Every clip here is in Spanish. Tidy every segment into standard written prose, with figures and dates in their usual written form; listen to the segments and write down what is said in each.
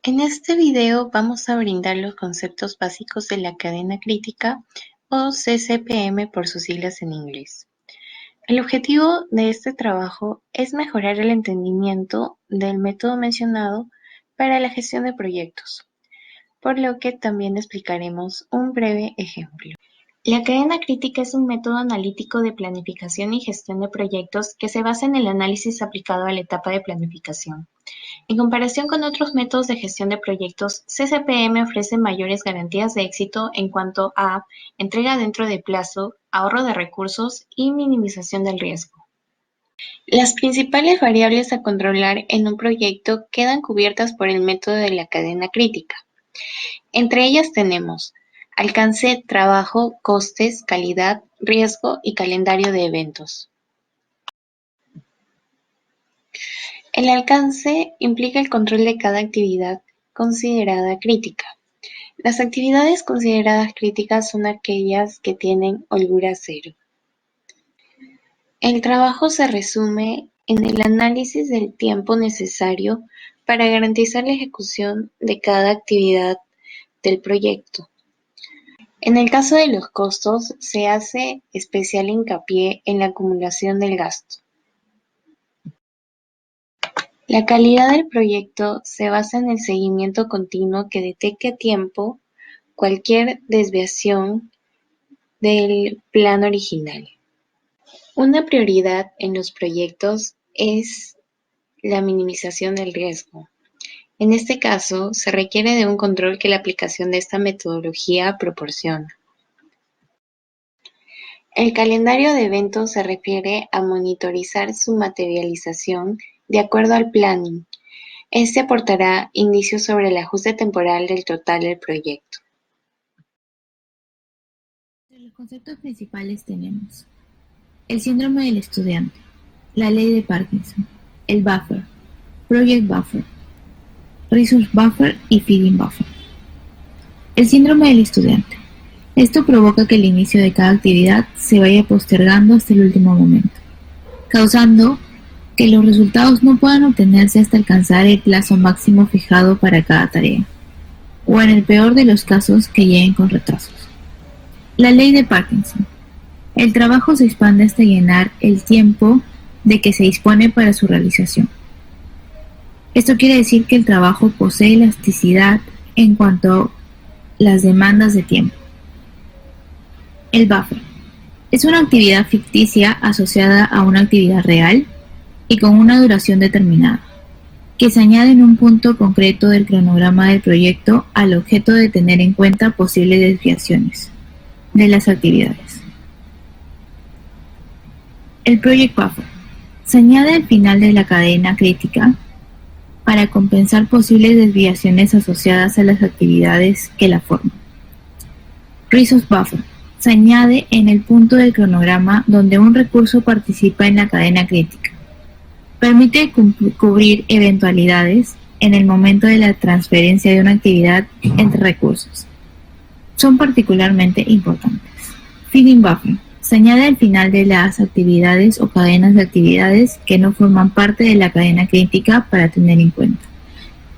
En este video vamos a brindar los conceptos básicos de la cadena crítica o CCPM por sus siglas en inglés. El objetivo de este trabajo es mejorar el entendimiento del método mencionado para la gestión de proyectos, por lo que también explicaremos un breve ejemplo. La cadena crítica es un método analítico de planificación y gestión de proyectos que se basa en el análisis aplicado a la etapa de planificación. En comparación con otros métodos de gestión de proyectos, CCPM ofrece mayores garantías de éxito en cuanto a entrega dentro de plazo, ahorro de recursos y minimización del riesgo. Las principales variables a controlar en un proyecto quedan cubiertas por el método de la cadena crítica. Entre ellas tenemos alcance, trabajo, costes, calidad, riesgo y calendario de eventos. El alcance implica el control de cada actividad considerada crítica. Las actividades consideradas críticas son aquellas que tienen holgura cero. El trabajo se resume en el análisis del tiempo necesario para garantizar la ejecución de cada actividad del proyecto. En el caso de los costos, se hace especial hincapié en la acumulación del gasto. La calidad del proyecto se basa en el seguimiento continuo que detecte a tiempo cualquier desviación del plan original. Una prioridad en los proyectos es la minimización del riesgo. En este caso, se requiere de un control que la aplicación de esta metodología proporciona. El calendario de eventos se refiere a monitorizar su materialización de acuerdo al planning. Este aportará indicios sobre el ajuste temporal del total del proyecto. Entre los conceptos principales tenemos el síndrome del estudiante, la ley de Parkinson, el buffer, project buffer, resource buffer y feeding buffer. El síndrome del estudiante. Esto provoca que el inicio de cada actividad se vaya postergando hasta el último momento, causando que los resultados no puedan obtenerse hasta alcanzar el plazo máximo fijado para cada tarea, o en el peor de los casos que lleguen con retrasos. La ley de Parkinson. El trabajo se expande hasta llenar el tiempo de que se dispone para su realización. Esto quiere decir que el trabajo posee elasticidad en cuanto a las demandas de tiempo. El buffer es una actividad ficticia asociada a una actividad real y con una duración determinada, que se añade en un punto concreto del cronograma del proyecto al objeto de tener en cuenta posibles desviaciones de las actividades. El project buffer se añade al final de la cadena crítica para compensar posibles desviaciones asociadas a las actividades que la forman. Resource buffer se añade en el punto del cronograma donde un recurso participa en la cadena crítica. Permite cubrir eventualidades en el momento de la transferencia de una actividad entre recursos. Son particularmente importantes. Feeding buffer se añade al final de las actividades o cadenas de actividades que no forman parte de la cadena crítica para tener en cuenta,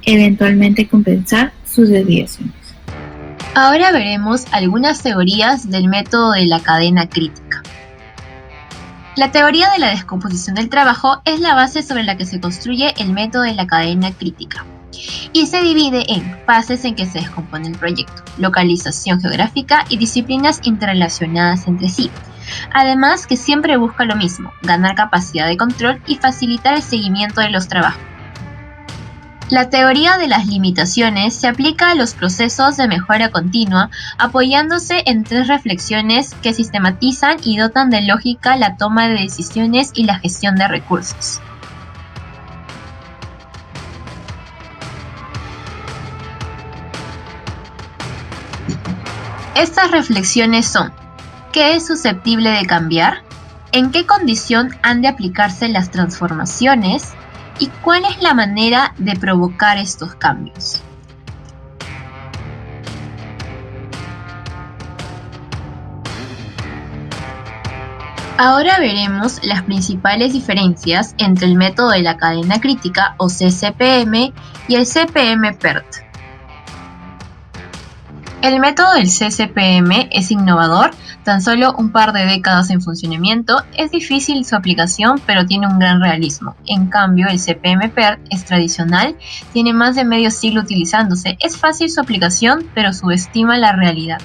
eventualmente compensar sus desviaciones. Ahora veremos algunas teorías del método de la cadena crítica. La teoría de la descomposición del trabajo es la base sobre la que se construye el método de la cadena crítica y se divide en fases en que se descompone el proyecto, localización geográfica y disciplinas interrelacionadas entre sí. Además que siempre busca lo mismo, ganar capacidad de control y facilitar el seguimiento de los trabajos. La teoría de las limitaciones se aplica a los procesos de mejora continua, apoyándose en tres reflexiones que sistematizan y dotan de lógica la toma de decisiones y la gestión de recursos. Estas reflexiones son: ¿qué es susceptible de cambiar? ¿En qué condición han de aplicarse las transformaciones? ¿Y cuál es la manera de provocar estos cambios? Ahora veremos las principales diferencias entre el método de la cadena crítica o CCPM y el CPM-PERT. El método del CCPM es innovador, tan solo un par de décadas en funcionamiento, es difícil su aplicación pero tiene un gran realismo. En cambio, el CPM-PERT es tradicional, tiene más de medio siglo utilizándose, es fácil su aplicación pero subestima la realidad.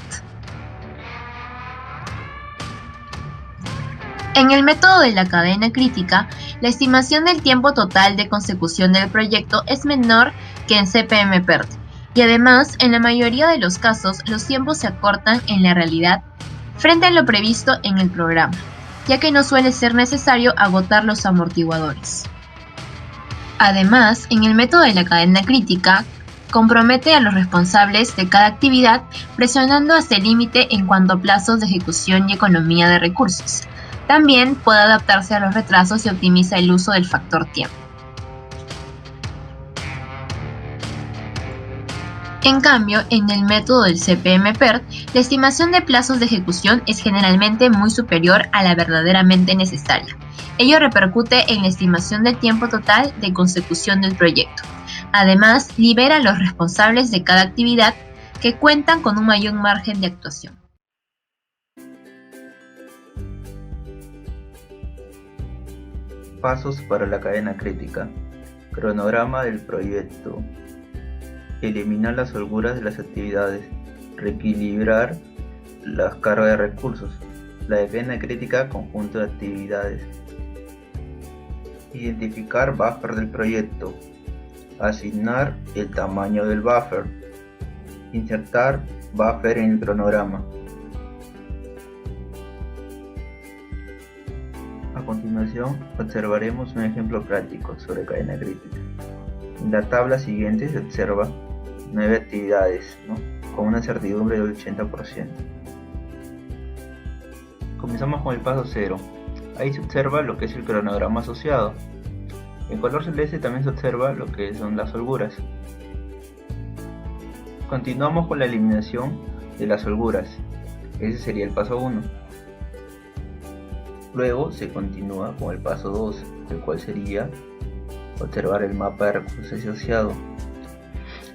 En el método de la cadena crítica, la estimación del tiempo total de consecución del proyecto es menor que en CPM-PERT, y además, en la mayoría de los casos, los tiempos se acortan en la realidad frente a lo previsto en el programa, ya que no suele ser necesario agotar los amortiguadores. Además, en el método de la cadena crítica, compromete a los responsables de cada actividad presionando hasta el límite en cuanto a plazos de ejecución y economía de recursos. También puede adaptarse a los retrasos y optimiza el uso del factor tiempo. En cambio, en el método del CPM-PERT, la estimación de plazos de ejecución es generalmente muy superior a la verdaderamente necesaria. Ello repercute en la estimación del tiempo total de consecución del proyecto. Además, libera a los responsables de cada actividad que cuentan con un mayor margen de actuación. Pasos para la cadena crítica. Cronograma del proyecto. Eliminar las holguras de las actividades. Reequilibrar las cargas de recursos. La cadena crítica, conjunto de actividades. Identificar buffer del proyecto. Asignar el tamaño del buffer. Insertar buffer en el cronograma. A continuación, observaremos un ejemplo práctico sobre cadena crítica. En la tabla siguiente se observa 9 actividades, con una certidumbre del 80%. Comenzamos con el paso 0. Ahí se observa lo que es el cronograma asociado. En color celeste también se observa lo que son las holguras. Continuamos con la eliminación de las holguras. Ese sería el paso 1. Luego se continúa con el paso 2, el cual sería observar el mapa de recursos asociado,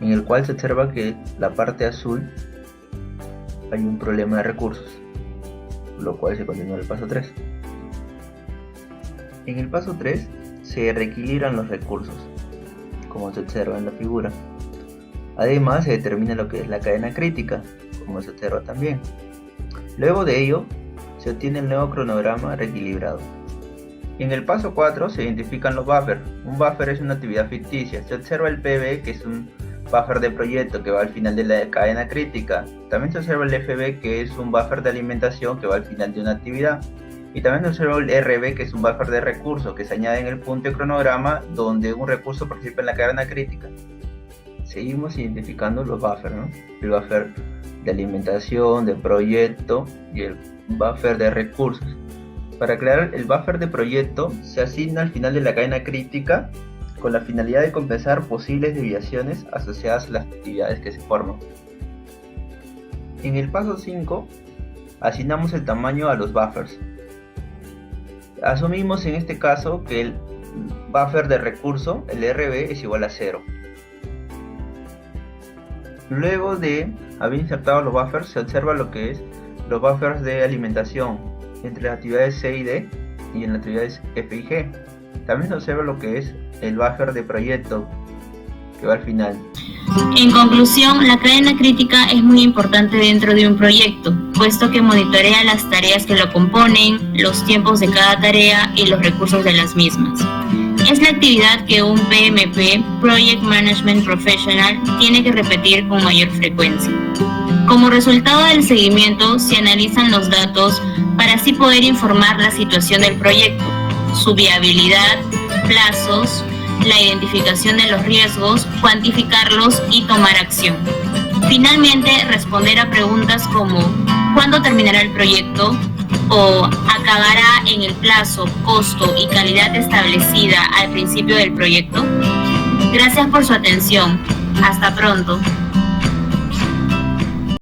en el cual se observa que la parte azul hay un problema de recursos, lo cual se continúa en el paso 3. En el paso 3 se reequilibran los recursos, como se observa en la figura. Además se determina lo que es la cadena crítica, como se observa también. Luego de ello, se obtiene el nuevo cronograma reequilibrado. En el paso 4 se identifican los buffers. Un buffer es una actividad ficticia. Se observa el PB, que es un buffer de proyecto que va al final de la cadena crítica. También se observa el FB, que es un buffer de alimentación que va al final de una actividad. Y también se observa el RB, que es un buffer de recurso que se añade en el punto de cronograma donde un recurso participa en la cadena crítica. Seguimos identificando los buffers, El buffer de alimentación, de proyecto y el buffer de recursos. Para aclarar, el buffer de proyecto se asigna al final de la cadena crítica con la finalidad de compensar posibles desviaciones asociadas a las actividades que se forman. En el paso 5, asignamos el tamaño a los buffers. Asumimos en este caso que el buffer de recurso, el RB, es igual a 0. Luego de haber insertado los buffers, se observa lo que es los buffers de alimentación entre las actividades C y D y en las actividades F y G. También se observa lo que es el buffer de proyecto que va al final. En conclusión, la cadena crítica es muy importante dentro de un proyecto, puesto que monitorea las tareas que lo componen, los tiempos de cada tarea y los recursos de las mismas. Es la actividad que un PMP, Project Management Professional, tiene que repetir con mayor frecuencia. Como resultado del seguimiento, se analizan los datos para así poder informar la situación del proyecto, su viabilidad, plazos, la identificación de los riesgos, cuantificarlos y tomar acción. Finalmente, responder a preguntas como ¿cuándo terminará el proyecto? O ¿acabará en el plazo, costo y calidad establecida al principio del proyecto? Gracias por su atención. Hasta pronto.